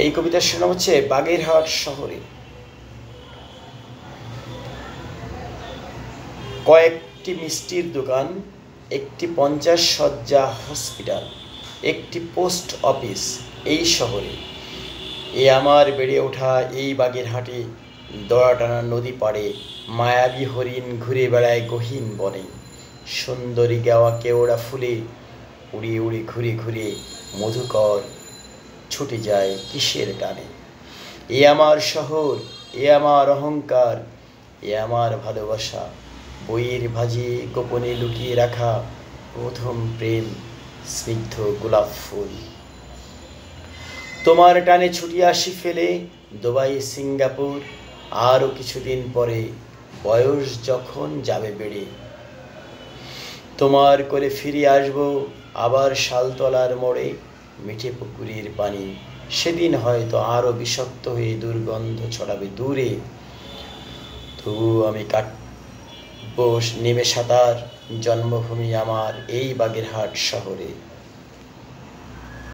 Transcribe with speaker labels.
Speaker 1: এই কবিতার শিরোনাম হচ্ছে বাগেরহাট শহরে। কয়েকটি মিষ্টির দোকান, একটি 50 শয্যা হসপিটাল, একটি পোস্ট অফিস এই শহরে। এ আমার বেড়ে ওঠা এই বাগেরহাটে, দড়া টানা নদী পাড়ে মায়াবী হরিণ ঘুরে বেড়ায় গহীন বনে। সুন্দরী গেওয়া কেওড়া ফুলে উড়ে উড়ে ঘুরে ঘুরে মধুকর ছুটে যায় কিসের টানে। এ আমার শহর, এ আমার অহংকার, এ আমার ভালোবাসা, বইয়ের ভাজে গোপনে লুকিয়ে রাখা প্রথম প্রেম, স্নিগ্ধ গোলাপ ফুল। তোমার টানে ছুটি আসি ফেলে দুবাই সিঙ্গাপুর, আরও কিছুদিন পরে বয়স যখন যাবে বেড়ে। তোমার করে ফিরে আসবো আবার শালতলার মোড়ে, মিঠে পুকুরের পানি সেদিন হয়তো আরও বিষাক্ত হয়ে দুর্গন্ধ ছড়াবে দূরে। তবু আমি কাটবো নেমে সাঁতার, জন্মভূমি আমার এই বাগেরহাট শহরে।